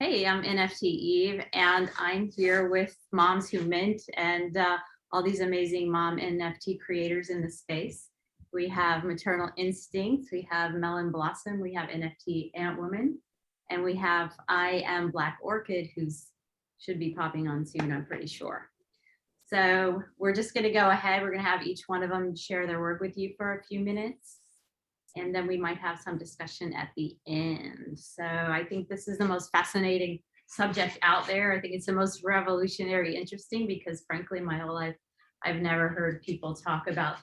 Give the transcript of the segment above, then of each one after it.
Hey, I'm NFT Eve, and I'm here with Moms Who Mint and all these amazing mom NFT creators in the space. We have Maternal Instinct, we have Melon Blossom, we have NFT ANTWOMAN, and we have I Am Black Orchid, who's should be popping on soon, I'm pretty sure. So we're just going to go ahead. We're going to have each one of them share their work with you for a few minutes. And then we might have some discussion at the end. So I think this is the most fascinating subject out there. I think it's the most revolutionary, interesting, because frankly, my whole life, I've never heard people talk about,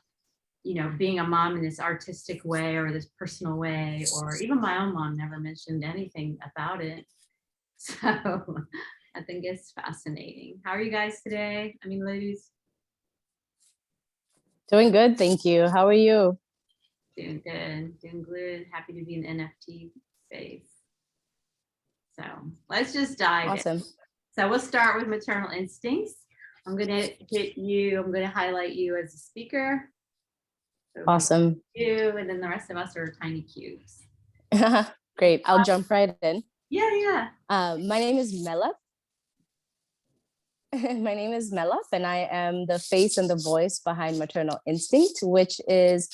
being a mom in this artistic way or this personal way, or even my own mom never mentioned anything about it. So I think it's fascinating. How are you guys today? I mean, ladies? Doing good, thank you. How are you? Doing good, doing good. Happy to be in the NFT space. So let's just dive Awesome. in. So we'll start with Maternal Instincts. I'm going to highlight you as a speaker. So Awesome. you, and then the rest of us are tiny cubes. Great, I'll jump right in. Yeah. My name is Mela. My name is Mela, and I am the face and the voice behind Maternal Instinct, which is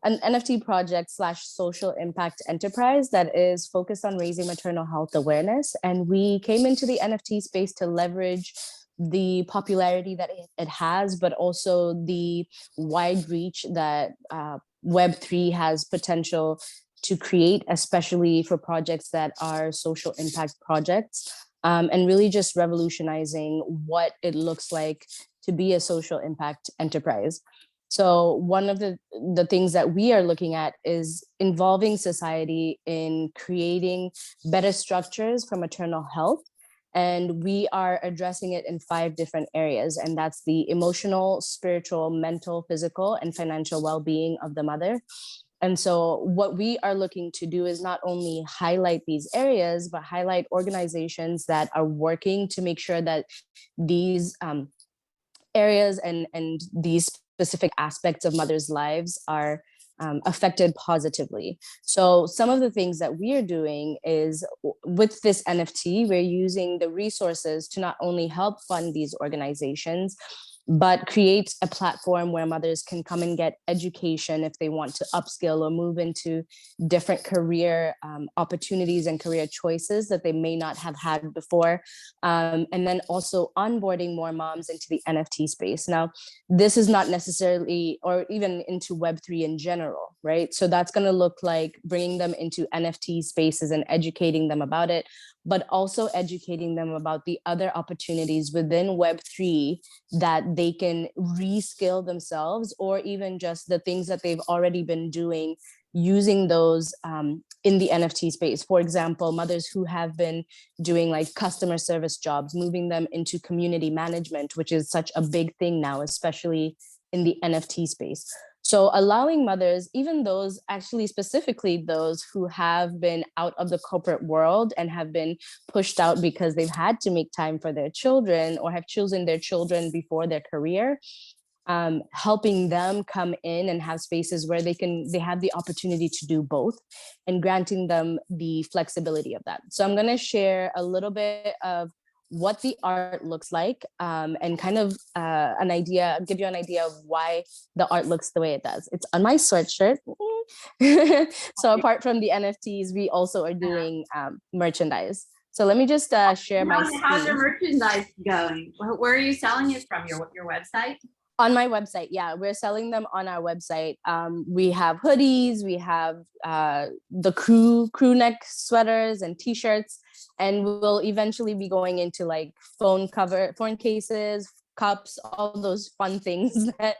an NFT project / social impact enterprise that is focused on raising maternal health awareness. And we came into the NFT space to leverage the popularity that it has, but also the wide reach that Web3 has potential to create, especially for projects that are social impact projects, and really just revolutionizing what it looks like to be a social impact enterprise. So one of the things that we are looking at is involving society in creating better structures for maternal health. And we are addressing it in 5 different areas. And that's the emotional, spiritual, mental, physical, and financial well-being of the mother. And so what we are looking to do is not only highlight these areas, but highlight organizations that are working to make sure that these areas and these specific aspects of mothers' lives are affected positively. So some of the things that we are doing is with this NFT, we're using the resources to not only help fund these organizations, but create a platform where mothers can come and get education if they want to upskill or move into different career opportunities and career choices that they may not have had before. And then also onboarding more moms into the NFT space. Now, this is not necessarily, or even into Web3 in general, right? So that's going to look like bringing them into NFT spaces and educating them about it, but also educating them about the other opportunities within Web3 that they can reskill themselves, or even just the things that they've already been doing, using those in the NFT space. For example, mothers who have been doing like customer service jobs, moving them into community management, which is such a big thing now, especially in the NFT space. So allowing mothers, even those, actually specifically those who have been out of the corporate world and have been pushed out because they've had to make time for their children or have chosen their children before their career, helping them come in and have spaces where they have the opportunity to do both, and granting them the flexibility of that. So I'm going to share a little bit of what the art looks like, and kind of give you an idea of why the art looks the way it does. It's on my sweatshirt. So apart from the NFTs, we also are doing merchandise. So let me just share my screen. How's your merchandise going? Where are you selling it from? Your website? On my website, yeah, we're selling them on our website. We have hoodies, we have the crew neck sweaters and t-shirts, and we'll eventually be going into like phone cases, cups, all those fun things that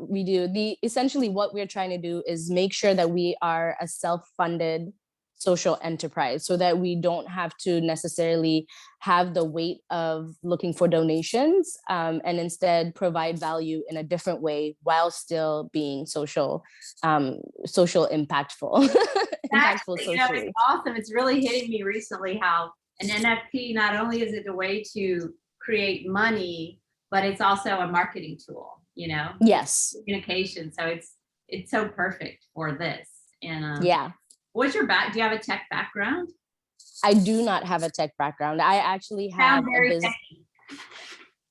we do. Essentially what we're trying to do is make sure that we are a self-funded social enterprise, so that we don't have to necessarily have the weight of looking for donations, and instead provide value in a different way while still being social impactful. Impactful socially. It's awesome. It's really hitting me recently how an NFT, not only is it a way to create money, but it's also a marketing tool, Yes. Communication. So it's so perfect for this. And yeah. What's your do you have a tech background? I do not have a tech background. I actually have Sound a very business. techy.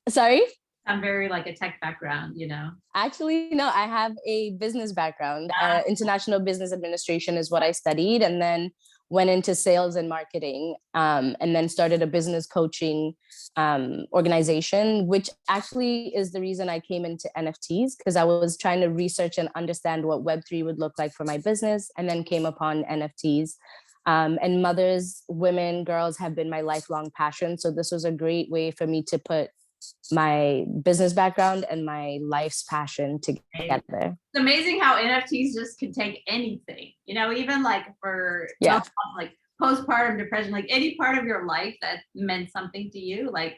Sorry? Sound very like a tech background, you know. Actually, no, I have a business background. International business administration is what I studied, and then went into sales and marketing, and then started a business coaching organization, which actually is the reason I came into NFTs, because I was trying to research and understand what Web3 would look like for my business, and then came upon NFTs. And mothers, women, girls have been my lifelong passion. So this was a great way for me to put my business background and my life's passion together. It's amazing how NFTs just can take anything, you know, even like for like postpartum depression, like any part of your life that meant something to you, like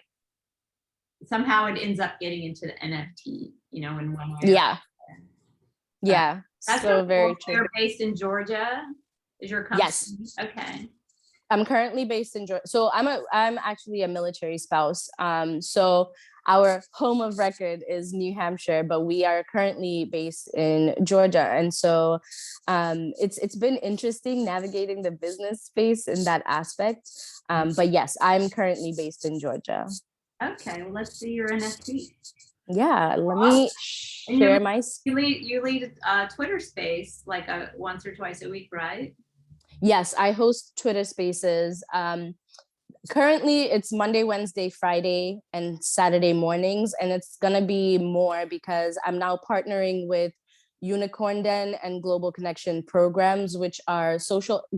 somehow it ends up getting into the NFT, you know, in one way. Yeah. That's so very true. You're based in Georgia. Is your company? Yes. Okay. I'm currently based in Georgia. So I'm actually a military spouse. So our home of record is New Hampshire, but we are currently based in Georgia. And so it's been interesting navigating the business space in that aspect. But yes, I'm currently based in Georgia. Okay, well, let's see your NFT. Yeah, let me share my. You lead a Twitter space like once or twice a week, right? Yes, I host Twitter spaces. Currently, it's Monday, Wednesday, Friday, and Saturday mornings. And it's going to be more because I'm now partnering with Unicorn Den and Global Connection programs, which are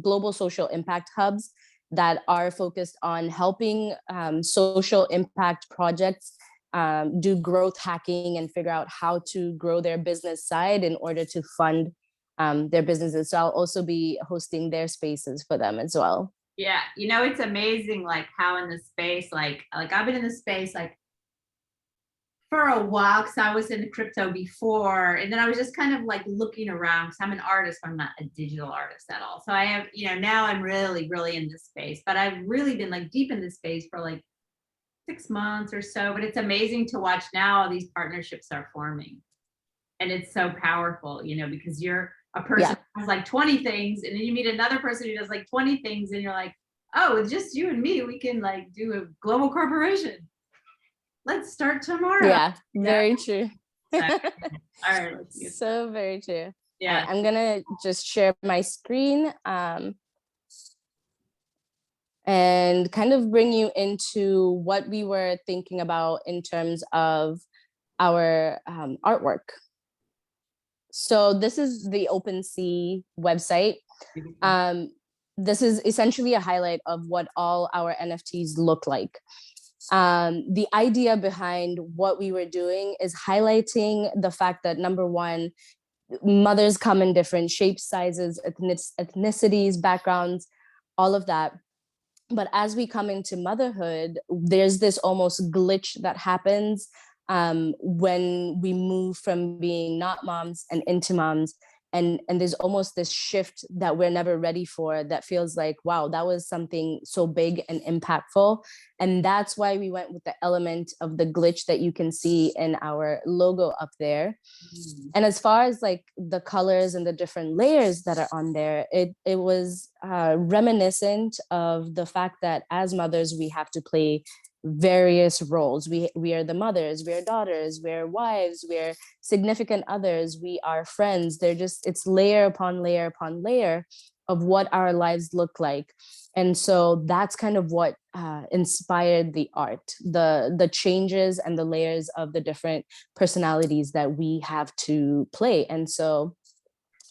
global social impact hubs that are focused on helping social impact projects do growth hacking and figure out how to grow their business side in order to fund their businesses. So I'll also be hosting their spaces for them as well. Yeah, you know, it's amazing like how in the space, like I've been in the space like for a while because I was in crypto before, and then I was just kind of like looking around because I'm an artist, I'm not a digital artist at all. So I have, you know, now I'm really in this space, but I've really been like deep in this space for like 6 months or so. But it's amazing to watch now all these partnerships are forming. And it's so powerful, you know, because you're a person who has like 20 things, and then you meet another person who does like 20 things, and you're like, oh, it's just you and me, we can like do a global corporation. Let's start tomorrow. Yeah, very true. All right, let's get so very true. Yeah, right, I'm gonna just share my screen and kind of bring you into what we were thinking about in terms of our artwork. So this is the OpenSea website. This is essentially a highlight of what all our NFTs look like. The idea behind what we were doing is highlighting the fact that, number one, mothers come in different shapes, sizes, ethnicities, backgrounds, all of that. But as we come into motherhood, there's this almost glitch that happens when we move from being not moms and into moms. And there's almost this shift that we're never ready for that feels like, wow, that was something so big and impactful. And that's why we went with the element of the glitch that you can see in our logo up there. And as far as like the colors and the different layers that are on there, it was reminiscent of the fact that as mothers, we have to play various roles. We are the mothers, we are daughters, we're wives, we're significant others, we are friends. It's layer upon layer upon layer of what our lives look like. And so that's kind of what inspired the art, the changes and the layers of the different personalities that we have to play. And so,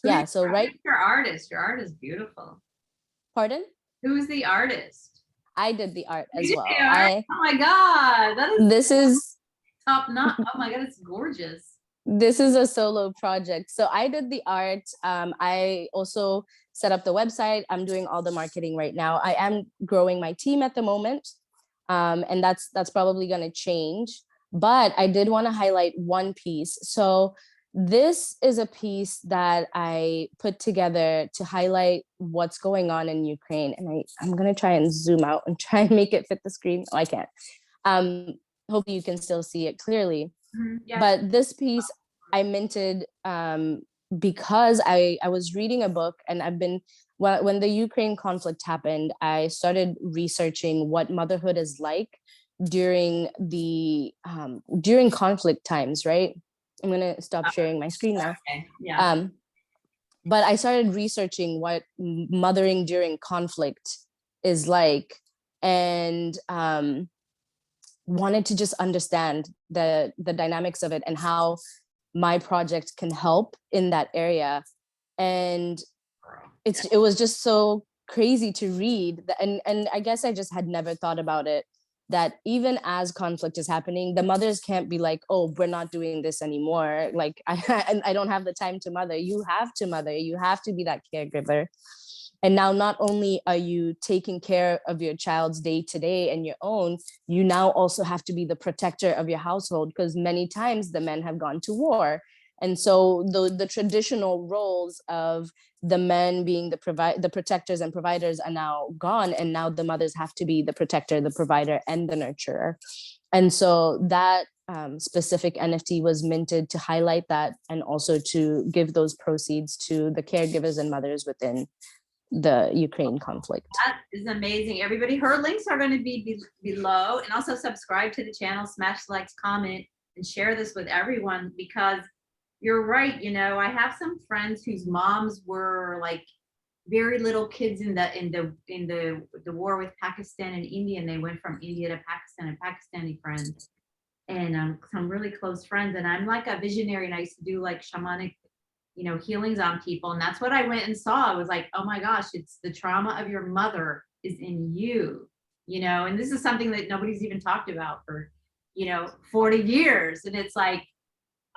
yeah, so right. Your art is beautiful. Pardon? Who's the artist? I did the art as well. Oh my God. This is top notch. Oh my God, it's gorgeous. This is a solo project. So I did the art. I also set up the website. I'm doing all the marketing right now. I am growing my team at the moment. And that's probably going to change. But I did want to highlight one piece. So this is a piece that I put together to highlight what's going on in Ukraine. And I'm going to try and zoom out and try and make it fit the screen. Oh, I can't. Hopefully you can still see it clearly. Yeah. But this piece I minted because I was reading a book, and when the Ukraine conflict happened, I started researching what motherhood is like during the during conflict times, right? I'm gonna stop sharing my screen now. Okay. Yeah. But I started researching what mothering during conflict is like, and wanted to just understand the dynamics of it and how my project can help in that area. And it was just so crazy to read that, and I guess I just had never thought about it, that even as conflict is happening, the mothers can't be like, oh, we're not doing this anymore, like I don't have the time to mother. You have to mother, you have to be that caregiver. And now not only are you taking care of your child's day to day and your own, you now also have to be the protector of your household, because many times the men have gone to war. And so the traditional roles of the men being the protectors and providers are now gone. And now the mothers have to be the protector, the provider, and the nurturer. And so that specific NFT was minted to highlight that, and also to give those proceeds to the caregivers and mothers within the Ukraine conflict. That is amazing. Everybody, her links are going to be below, and also subscribe to the channel, smash likes, comment, and share this with everyone, because you're right. You know, I have some friends whose moms were like very little kids in the war with Pakistan and India, and they went from India to Pakistan, and Pakistani friends, and some really close friends. And I'm like a visionary, and I used to do like shamanic, you know, healings on people. And that's what I went and saw. I was like, oh my gosh, it's the trauma of your mother is in you, you know, and this is something that nobody's even talked about for, you know, 40 years. And it's like,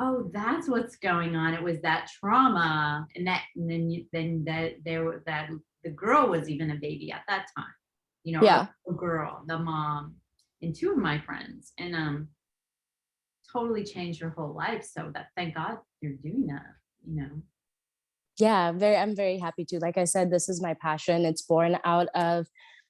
oh, that's what's going on. It was that trauma. And that the girl was even a baby at that time, you know, Yeah. the girl, the mom, and two of my friends, and totally changed her whole life. So that, thank God you're doing that, you know. Yeah, I'm very happy to. Like I said, this is my passion. It's born out of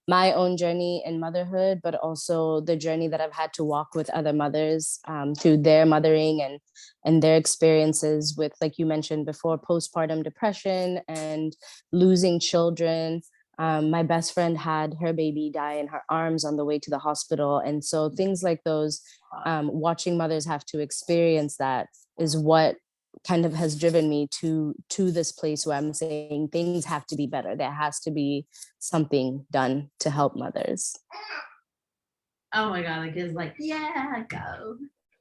my own journey in motherhood, but also the journey that I've had to walk with other mothers through their mothering and their experiences with, like you mentioned before, postpartum depression and losing children. My best friend had her baby die in her arms on the way to the hospital. And so things like those, watching mothers have to experience that, is what kind of has driven me to this place where I'm saying things have to be better. There has to be something done to help mothers. Oh my God, the kid's like, yeah, go.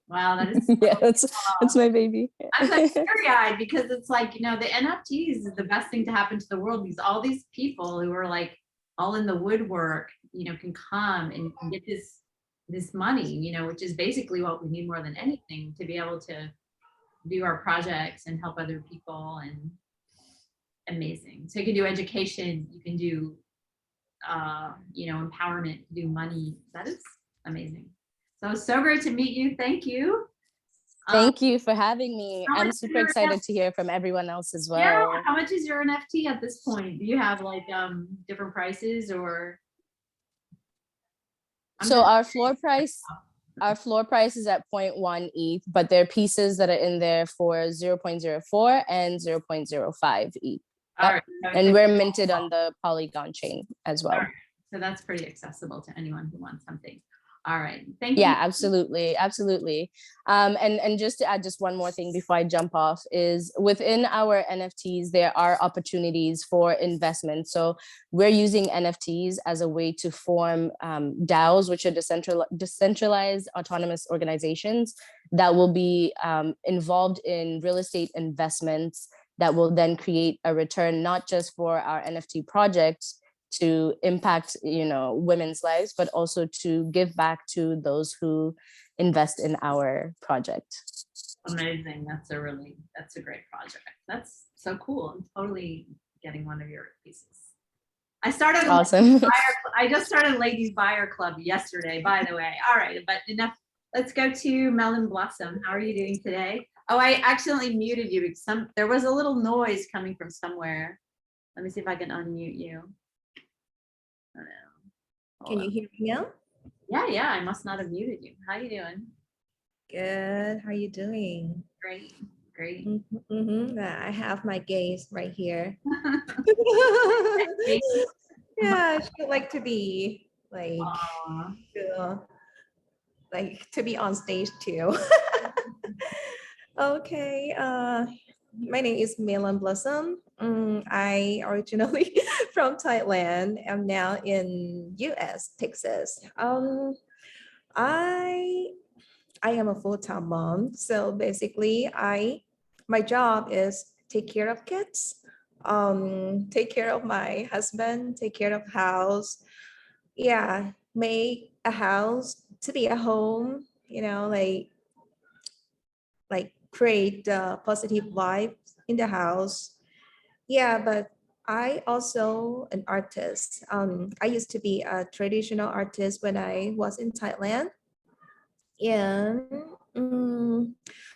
Wow, that is Yeah, that's my baby. I'm like teary-eyed, because it's like, you know, the NFTs is the best thing to happen to the world. All these people who are like all in the woodwork, you know, can come and get this money, you know, which is basically what we need more than anything, to be able to do our projects and help other people. And amazing. So you can do education, you can do you know, empowerment, do money. That is amazing. So it's so great to meet you. Thank you. Thank you for having me. How I'm much is super your excited to hear from everyone else as well. Yeah, how much is your NFT at this point? Do you have like different prices, or? So our floor price is at 0.1 ETH, but there are pieces that are in there for 0.04 and 0.05 ETH. All right. And we're minted on the Polygon chain as well. Right. So that's pretty accessible to anyone who wants something. All right. Thank Yeah, you. absolutely. Absolutely. And just to add just one more thing before I jump off, is within our NFTs, there are opportunities for investment. So we're using NFTs as a way to form DAOs, which are decentralized autonomous organizations that will be involved in real estate investments that will then create a return, not just for our NFT projects to impact, you know, women's lives, but also to give back to those who invest in our project. Amazing. That's a great project. That's so cool. I'm totally getting one of your pieces. I started Awesome. I just started Ladies Buyer Club yesterday, by the way. All right, but enough. Let's go to Melon Blossom. How are you doing today? Oh, I accidentally muted you because there was a little noise coming from somewhere. Let me see if I can unmute you. Oh, no. Can you hear me now? Yeah, I must not have muted you. How you doing? Good. How are you doing? Great. Great. I have my gaze right here. Great. Yeah, she would like to be Aw. to be on stage too. Okay, my name is Melon Blossom. I originally from Thailand. I'm now in US, Texas. I I am a full-time mom. So basically my job is take care of kids, take care of my husband, take care of house. Yeah, make a house to be a home, like create positive vibes in the house. Yeah, but I also an artist. I used to be a traditional artist when I was in Thailand, and mm,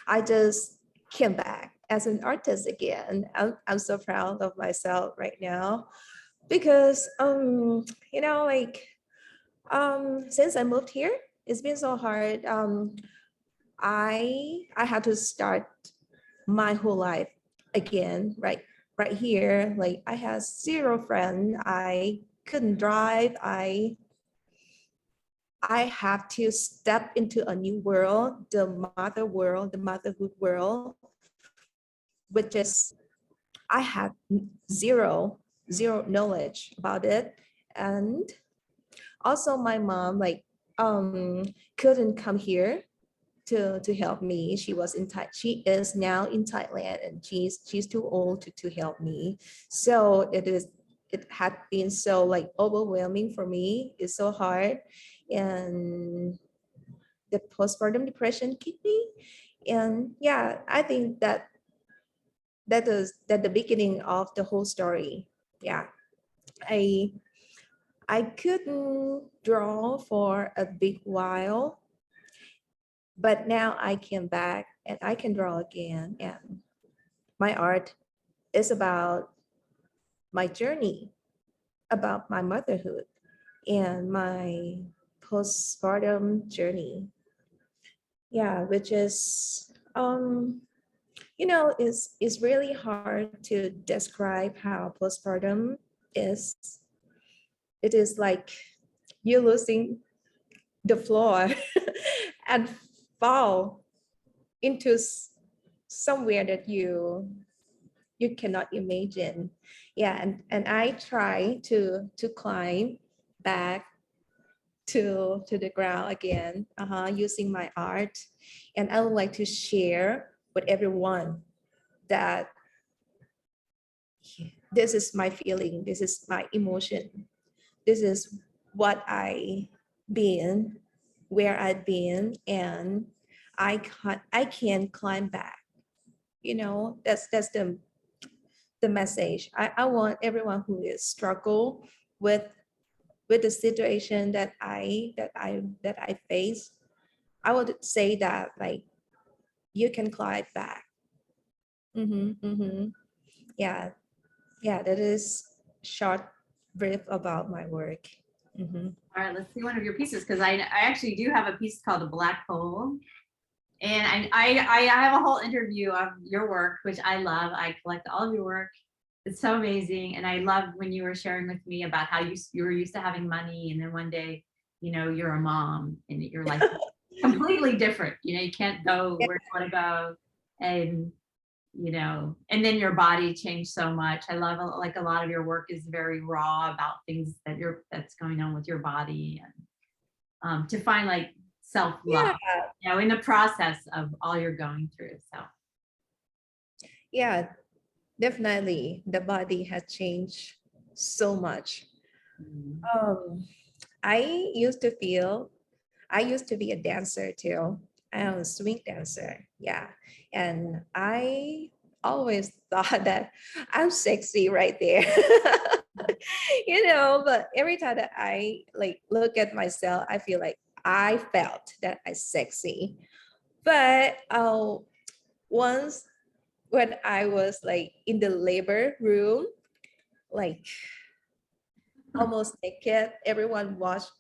I just came back as an artist again. I'm so proud of myself right now because since I moved here, it's been so hard. I had to start my whole life again, right here. Like I had zero friend. I couldn't drive. I have to step into a new world, the mother world, the motherhood world, which is I had zero knowledge about it. And also my mom couldn't come here to help me. She was in Thai. She is now in Thailand, and she's too old to help me. So it had been so like overwhelming for me. It's so hard, and the postpartum depression hit me. And yeah, I think that the beginning of the whole story. Yeah, I I couldn't draw for a big while, but now I came back and I can draw again. And my art is about my journey, about my motherhood and my postpartum journey. Yeah, which is it's really hard to describe how postpartum is. It is like you're losing the floor and fall into somewhere that you cannot imagine. Yeah, and I try to climb back to the ground again, using my art, and I would like to share with everyone that this is my feeling, this is my emotion, this is what I been, where I've been, and I can climb back. That's the message. I want everyone who is struggle with with the situation that I face. I would say that like you can climb back. Yeah, yeah. That is short brief about my work. All right, let's see one of your pieces because I actually do have a piece called The Black Hole. And I have a whole interview of your work, which I love. I collect all of your work. It's so amazing. And I love when you were sharing with me about how you were used to having money. And then one day, you're a mom and your life is completely different. You can't go where you want to go. And, and then your body changed so much. I love like a lot of your work is very raw about things that's going on with your body. And to find like self-love, in the process of all you're going through. So Yeah, definitely the body has changed so much. um I used to be a dancer too. I am a swing dancer. Yeah. And I always thought that I'm sexy right there. But every time that I like look at myself, I feel like I felt that I'm sexy. But once when I was like in the labor room, like almost naked, everyone watched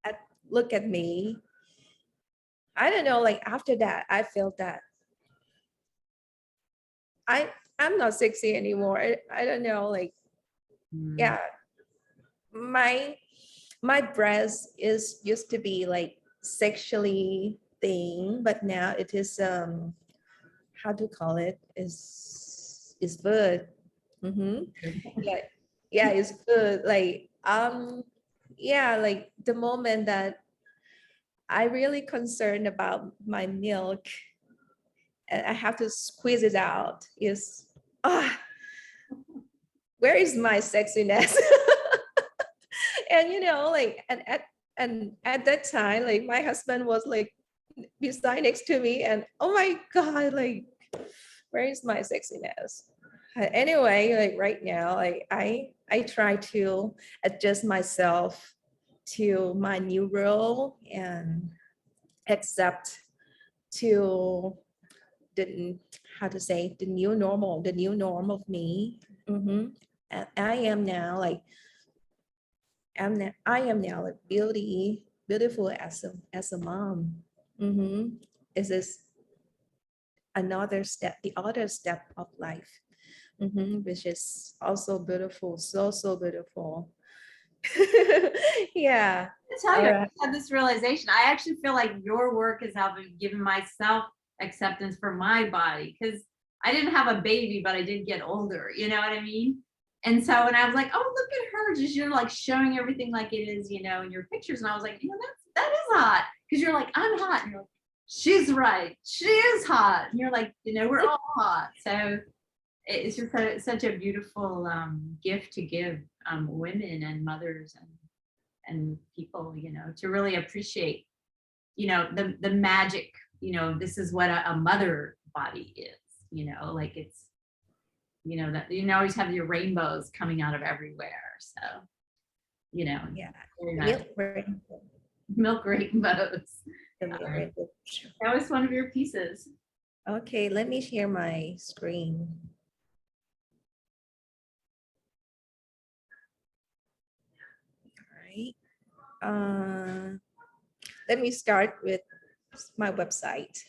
at look at me. I don't know, like after that, I felt that I'm not sexy anymore. I don't know, like, Mm. yeah, my breast is used to be like sexually thing, but now it is how to call it, is good. Mm-hmm. Yeah, yeah, it's good. Like yeah, like the moment that I really concerned about my milk and I have to squeeze it out is ah, where is my sexiness? And you know, like and at that time, like my husband was like beside next to me, and oh my god, like where is my sexiness? Anyway, like right now, like I try to adjust myself to my new role and accept to the, how to say, the new normal, the new norm of me. Mhm. And I am now like I am now like beautiful as a mom. Mm-hmm. This is another step, the other step of life, which is also beautiful, so beautiful. Yeah. To tell All you, I right. just had this realization. I actually feel like your work is helping giving myself acceptance for my body because I didn't have a baby, but I did get older. You know what I mean? And so when I was like, oh, look at her, just you're like showing everything like it is, you know, in your pictures. And I was like, you know, that is hot. Because you're like, I'm hot. And you're like, she's right. She is hot. And you're like, you know, we're all hot. So it's just such a beautiful gift to give women and mothers and people, you know, to really appreciate, you know, the magic, you know, this is what a mother body is, you know, like it's, you know, that you always have your rainbows coming out of everywhere. So, you know, Yeah. very Milk magic. rainbow. Milk rainbows. The milk rainbow. That was one of your pieces. Okay, let me share my screen. All right. Let me start with my website.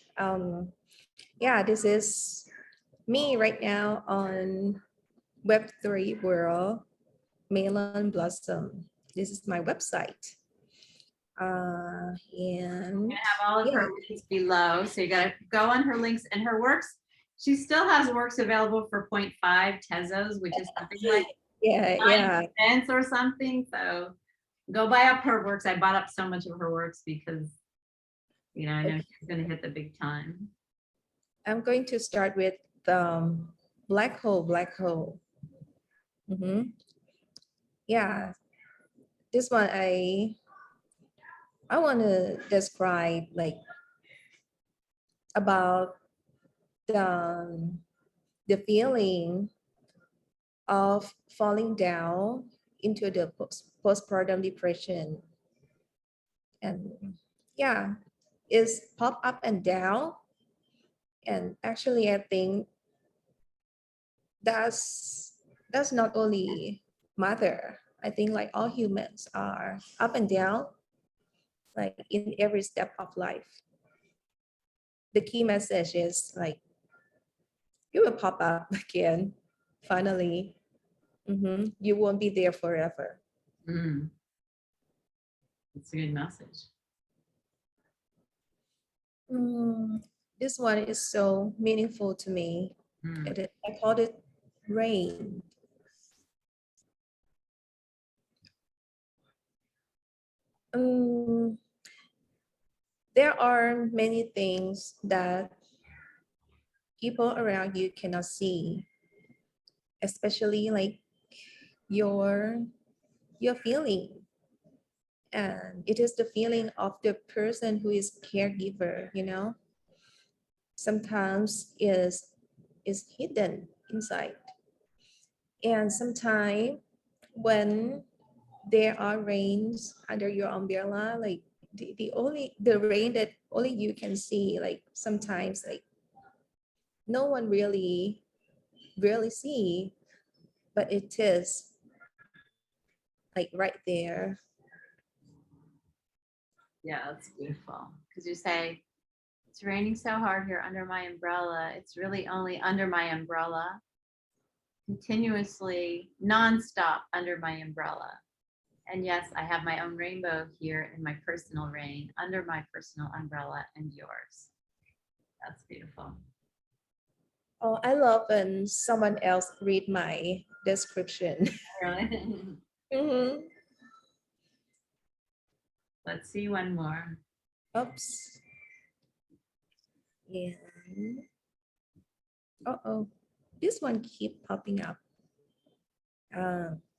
Yeah, this is me right now on Web3 world, Melon Blossom. This is my website. And Have all of yeah, her links below. So you got to go on her links and her works. She still has works available for 0.5 Tezos, which is something like yeah. 9 cents or something. So go buy up her works. I bought up so much of her works because, you know, I know Okay. she's going to hit the big time. I'm going to start with black hole, black hole. Yeah, this one I want to describe like about the feeling of falling down into the postpartum depression. And yeah, it's pop up and down. And actually, I think that's not only mother. I think like all humans are up and down, like in every step of life. The key message is like you will pop up again, finally. You won't be there forever. Mm. It's a good message. This one is so meaningful to me. I called it rain. There are many things that people around you cannot see, especially like your feeling. And it is the feeling of the person who is caregiver, you know, sometimes is hidden inside. And sometimes when there are rains under your umbrella, like the rain that only you can see, like sometimes like no one really see, but it is like right there. Yeah, that's beautiful. Because you say It's raining so hard here under my umbrella. It's really only under my umbrella, continuously, nonstop under my umbrella. And yes, I have my own rainbow here in my personal rain, under my personal umbrella and yours. That's beautiful. Oh, I love when someone else read my description. Really? Mhm. Let's see one more. Oops. And uh-oh, this one keep popping up.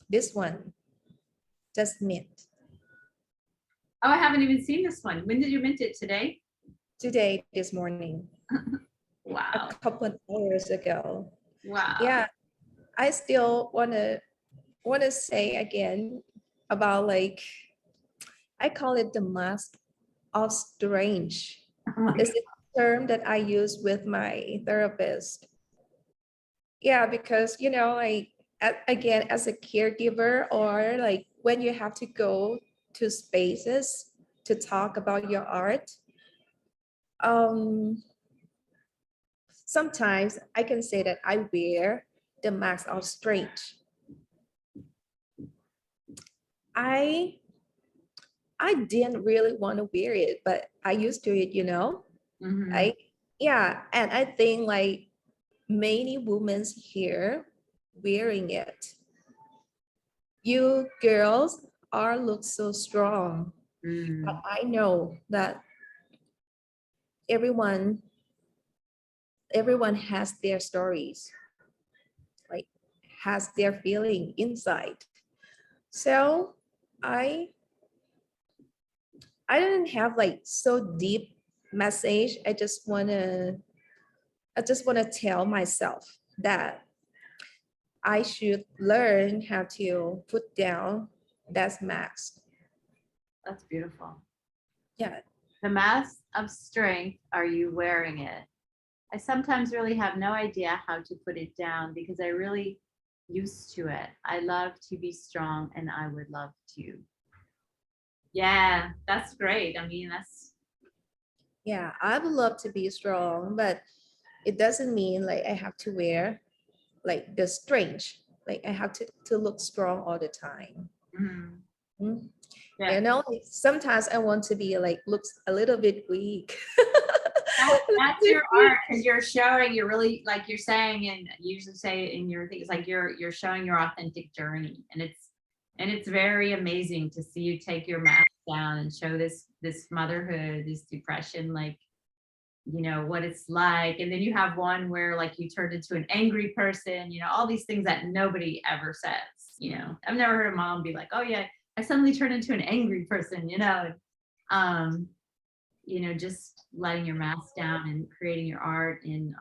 This one just mint Oh, I haven't even seen this one. When did you mint it? Today? today, this morning, Wow. a couple of hours ago. Wow. Yeah, I still wanna say again about like, I call it the mask of strange. Oh my It's God. a term that I use with my therapist. Yeah, because like again, as a caregiver, or like when you have to go to spaces to talk about your art, um, sometimes I can say that I wear the mask of strange. I I didn't really want to wear it, but I used to it. Mhm. Yeah, and I think like many women here wearing it. You girls are look so strong, but Mm. I know that everyone everyone has their stories, like has their feeling inside. So I I didn't have like so deep message. I just wanna tell myself that I should learn how to put down that mask. That's beautiful. Yeah. The mask of strength, are you wearing it? I sometimes really have no idea how to put it down because I really used to it. I love to be strong and I would love to. Yeah, that's great. I mean, that's Yeah, I would love to be strong, but it doesn't mean like I have to wear like the strange, like I have to look strong all the time. mhm. Mm. Yeah. Sometimes I want to be like looks a little bit weak. That's your art because you're showing, you're really like you're saying, and you usually say in your things like you're showing your authentic journey, and it's very amazing to see you take your mask down and show this motherhood, this depression, like what it's like, and then you have one where like you turned into an angry person, all these things that nobody ever says. I've never heard a mom be like, oh yeah, I suddenly turned into an angry person. um just letting your mask down and creating your art and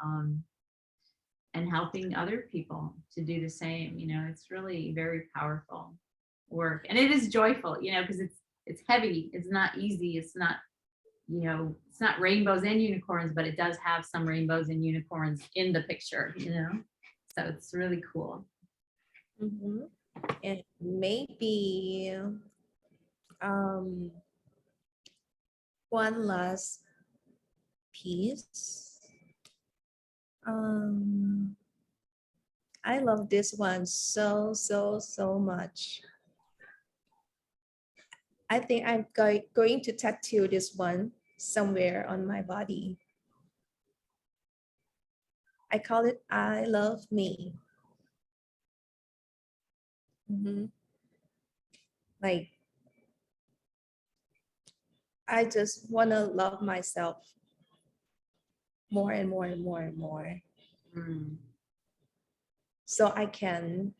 helping other people to do the same. It's really very powerful work, and it is joyful, because it's heavy, it's not easy, it's not rainbows and unicorns, but it does have some rainbows and unicorns in the picture. So it's really cool. Mhm. And maybe um one last piece. Um, I love this one so much. I think I'm going to tattoo this one somewhere on my body. I call it I love me. Mhm. Like I just want to love myself more and more and more and more, Mm. so I can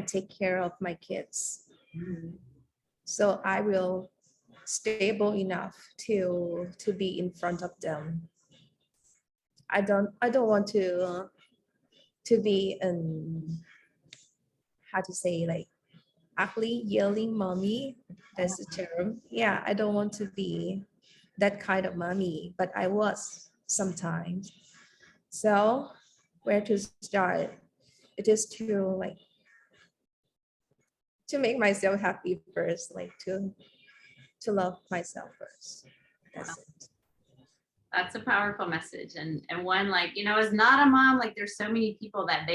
take care of my kids. Mhm. So I will stable enough to be in front of them. I don't want to be an, how to say, like ugly yelling mommy. That's the term. Yeah, I don't want to be that kind of mommy, but I was sometimes. So where to start? It is to make myself happy first, like to love myself first. That's it. That's a powerful message. And one, like, you know, as not a mom, like there's so many people that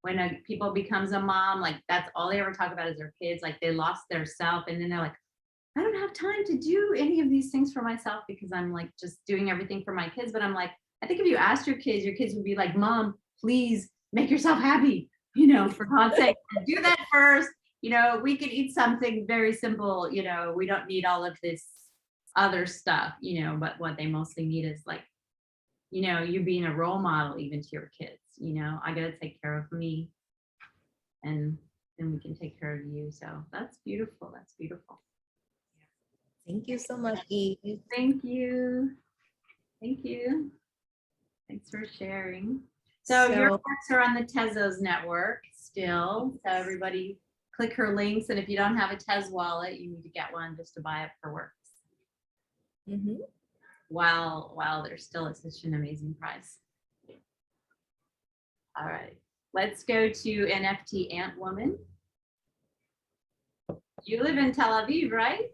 when people becomes a mom, like that's all they ever talk about is their kids. Like they lost their self. And then they're like, I don't have time to do any of these things for myself because I'm like just doing everything for my kids. But I'm like, I think if you asked your kids would be like, Mom, please make yourself happy. You know, for God's sake, do that first. You know, we could eat something very simple. You know, we don't need all of this other stuff, you know, but what they mostly need is like, you know, you being a role model even to your kids. You know, I got to take care of me and then we can take care of you. So that's beautiful. That's beautiful. Thank you so much, Eve. Thank you. Thank you. Thanks for sharing. So your works are on the Tezos network still. So everybody click her links. And if you don't have a Tez wallet, you need to get one just to buy it for works. Mm-hmm. While there's still such an amazing price. All right, let's go to NFT ANTWOMAN. You live in Tel Aviv, right?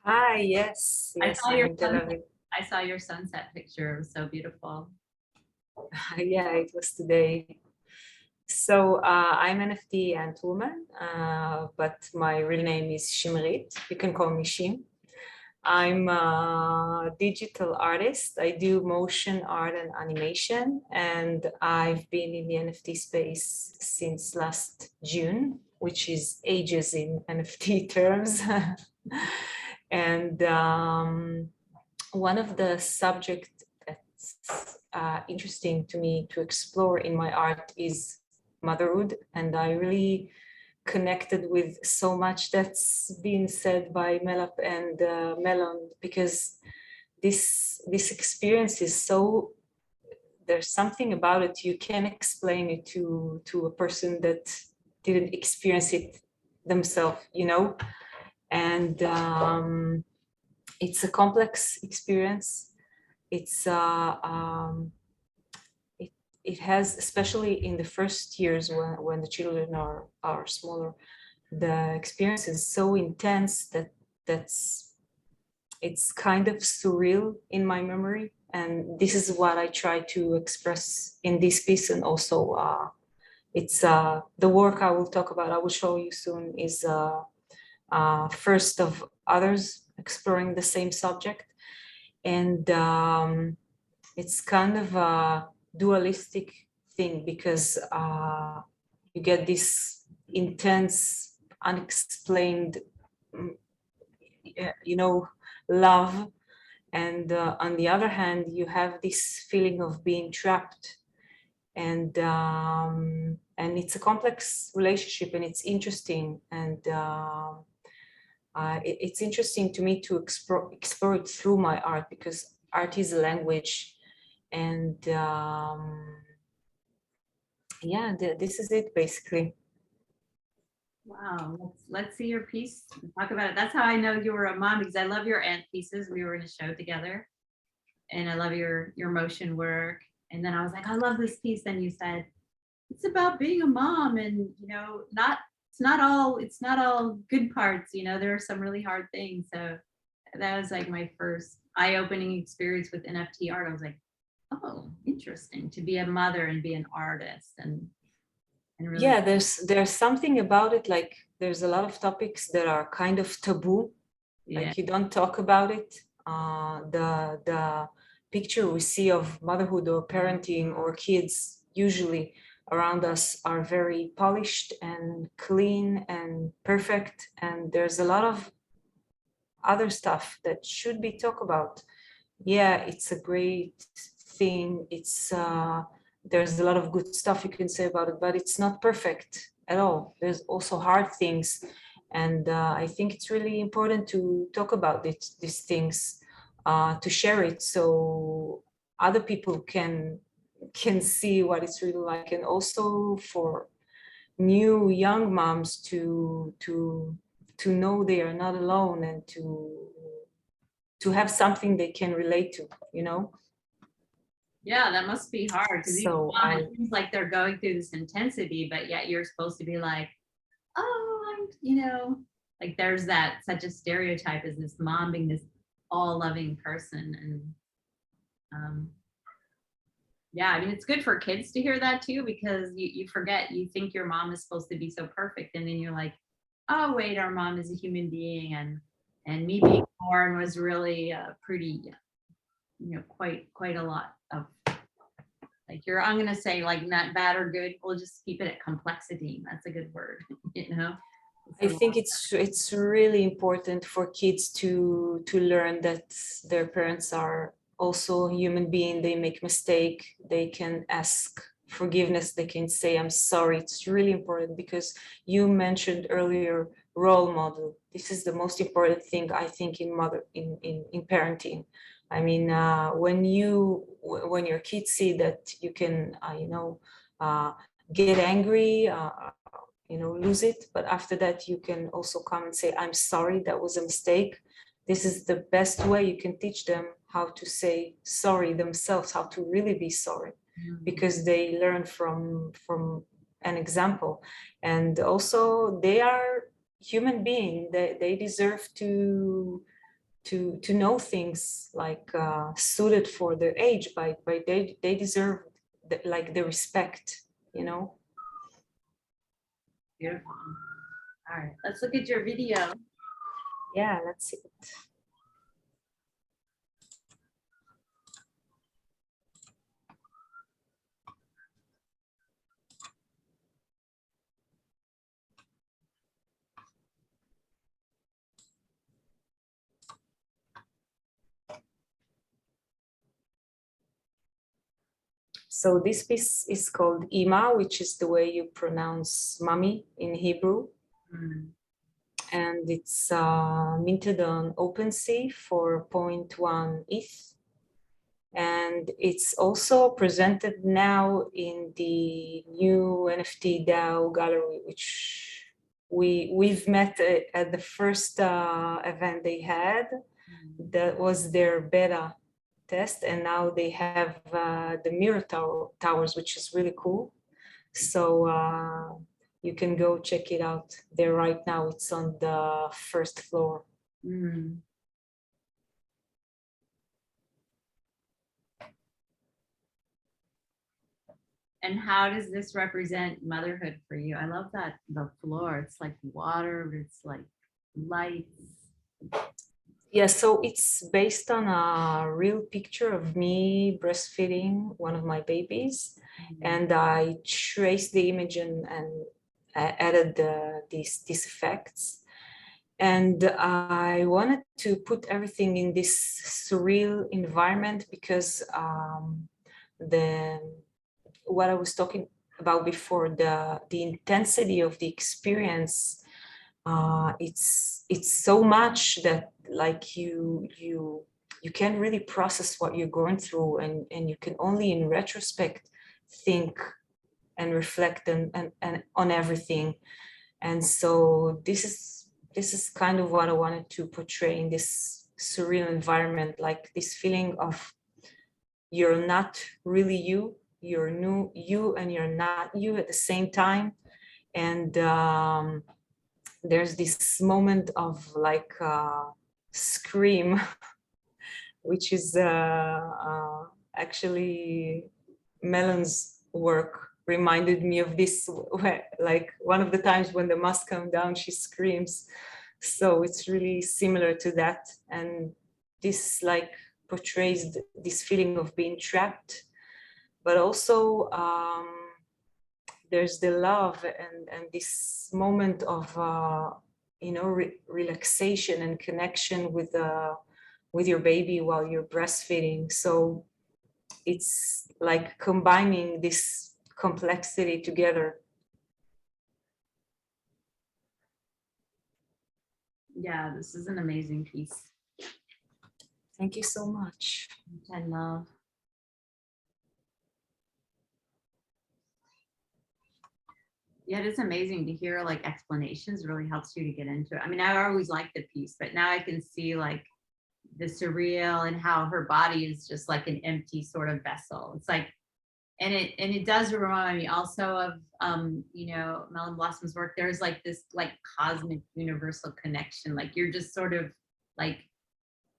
Hi, yes, I yes, saw I'm your in Tel Aviv. I saw your sunset picture. It was so beautiful. Yeah, it was today. So I'm NFT ANTWOMAN, but my real name is Shimrit. You can call me Shim. I'm a digital artist. I do motion art and animation, and I've been in the NFT space since last June, which is ages in NFT terms. And one of the subjects that's interesting to me to explore in my art is motherhood, and I really connected with so much that's been said by Melon and Melon, because this experience is so, there's something about it you can't explain it to a person that didn't experience it themselves, you know. And it's a complex experience. It's it has, especially in the first years when the children are smaller, the experience is so intense that it's kind of surreal in my memory. And this is what I try to express in this piece. And also it's the work I will talk about, I will show you soon, is first of others exploring the same subject. And it's kind of a dualistic thing, because you get this intense, unexplained, you know, love. And on the other hand, you have this feeling of being trapped. And it's a complex relationship, and it's interesting. And it's interesting to me to explore it through my art, because art is a language. And yeah, this is it basically. Wow, let's see your piece and talk about it. That's how I know you were a mom, because I love your ant pieces. We were in a show together, and I love your motion work. And then I was like, I love this piece. Then you said it's about being a mom, and you know, it's not all good parts. You know, there are some really hard things. So that was like my first eye-opening experience with NFT art. I was like, oh, interesting to be a mother and be an artist, and really, yeah, there's something about it, like there's a lot of topics that are kind of taboo, like you don't talk about it. The picture we see of motherhood or parenting or kids usually around us are very polished and clean and perfect, and there's a lot of other stuff that should be talked about. Yeah, it's a great thing. It's there's a lot of good stuff you can say about it, but it's not perfect at all. There's also hard things, and I think it's really important to talk about these things, to share it, so other people can see what it's really like, and also for new young moms to know they are not alone, and to have something they can relate to, you know. yeah, that must be hard, because So it seems like they're going through this intensity, but yet you're supposed to be like, oh, you know, like there's such a stereotype as this mom being this all loving person. And Yeah, I mean, it's good for kids to hear that too, because you forget, you think your mom is supposed to be so perfect. And then you're like, oh, wait, our mom is a human being. And me being born was really pretty, quite a lot of, like, I'm going to say like not bad or good. We'll just keep it at complexity. That's a good word, I think it's really important for kids to learn that their parents are also human being. They make mistake. They can ask forgiveness. They can say, I'm sorry. It's really important because you mentioned earlier role model. This is the most important thing, I think, in parenting. I mean, when your kids see that you can, get angry, lose it, but after that you can also come and say, I'm sorry, that was a mistake. This is the best way you can teach them how to say sorry themselves, how to really be sorry, because they learn from an example. And also they are human being. They deserve to know things like suited for their age. By they deserve the respect, Beautiful. All right, let's look at your video. Yeah, let's see it. So this piece is called Ima, which is the way you pronounce mommy in Hebrew. And it's minted on OpenSea for 0.1 ETH. And it's also presented now in the new NFT DAO gallery, which we've met at the first event they had. That was their beta test, and now they have the mirror towers, which is really cool. So you can go check it out there right now. It's on the first floor. And how does this represent motherhood for you? I love that, the floor. It's like water, but it's like lights. Yeah, so it's based on a real picture of me breastfeeding one of my babies. And I traced the image and added these effects. And I wanted to put everything in this surreal environment because what I was talking about before, the intensity of the experience, it's so much that like you can't really process what you're going through, and you can only in retrospect think and reflect and on everything. And so this is kind of what I wanted to portray in this surreal environment, like this feeling of you're not really you're new you, and you're not you at the same time. And there's this moment of like scream, which is actually Melon's work reminded me of this, like one of the times when the mask comes down, she screams. So it's really similar to that. And this like portrays this feeling of being trapped, but also there's the love and this moment of relaxation and connection with your baby while you're breastfeeding. So it's like combining this complexity together. Yeah, this is an amazing piece. Thank you so much. I love. Yeah, it is amazing to hear like explanations. Really helps you to get into it. I mean, I always liked the piece, but now I can see like the surreal and how her body is just like an empty sort of vessel. It's like, and it does remind me also of Melon Blossom's work. There's like this like cosmic universal connection. Like you're just sort of like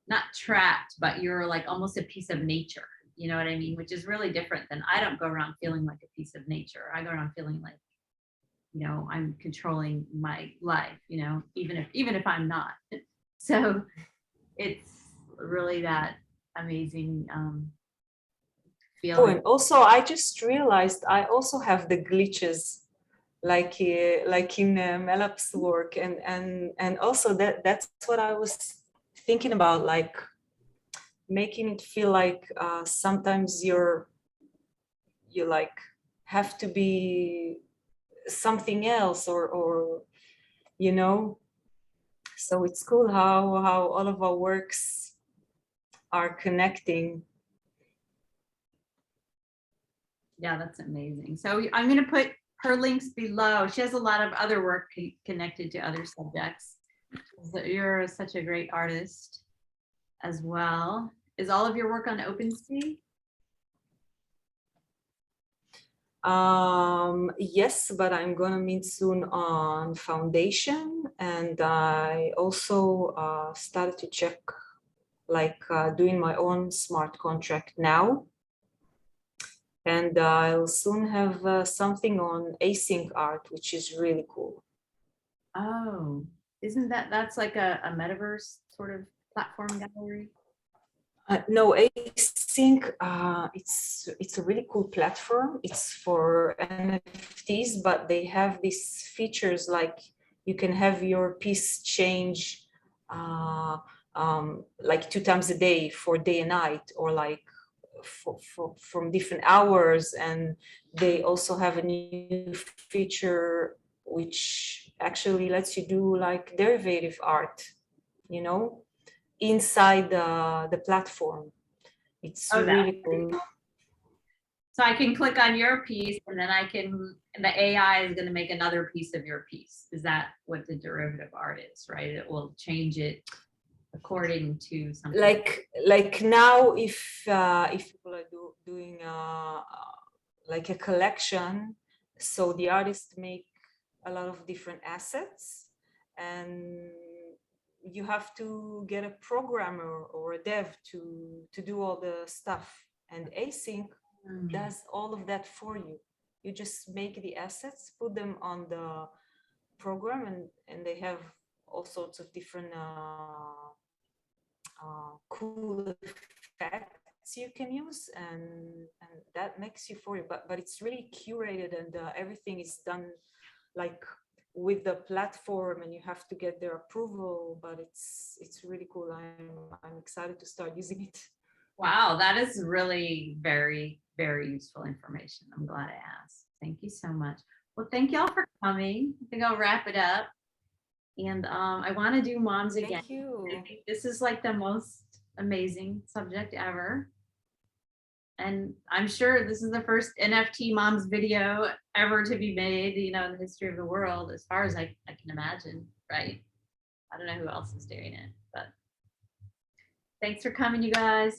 not trapped, but you're like almost a piece of nature. you know what I mean? Which is really different than, I don't go around feeling like a piece of nature. I go around feeling like, you know, I'm controlling my life, you know, even if I'm not. So it's really that amazing Oh, feeling. and also I just realized I also have the glitches like in Melap's work, and also that's what I was thinking about, like making it feel like sometimes you like have to be something else, or you know. So it's cool how all of our works are connecting. Yeah, that's amazing. So I'm going to put her links below. She has a lot of other work connected to other subjects. So you're such a great artist as well. Is all of your work on OpenSea? Yes, but I'm gonna meet soon on Foundation, and I also started to check like doing my own smart contract now. And I'll soon have something on async art, which is really cool. Oh, isn't that's like a metaverse sort of platform gallery? No, async, it's a really cool platform. It's for NFTs, but they have these features like you can have your piece change like 2 times a day for day and night, or like from different hours. And they also have a new feature which actually lets you do like derivative art, you know, inside the platform. It's Oh, that. really cool. So I can click on your piece and then the AI is going to make another piece of your piece. Is that what the derivative art is, right? It will change it according to something. Like now, if people are doing like a collection, so the artists make a lot of different assets, and you have to get a programmer or a dev to do all the stuff. And async does all of that for you. You just make the assets, put them on the program, and they have all sorts of different cool effects you can use, and that makes you for you. But it's really curated, and everything is done like with the platform, and you have to get their approval. But it's really cool. I'm excited to start using it. Wow, that is really very, very useful information. I'm glad I asked. Thank you so much. Well, thank y'all for coming. I think I'll wrap it up. And I want to do moms again. Thank you. I think this is like the most amazing subject ever. And I'm sure this is the first NFT moms video ever to be made, you know, in the history of the world, as far as I can imagine, right? I don't know who else is doing it, but thanks for coming, you guys.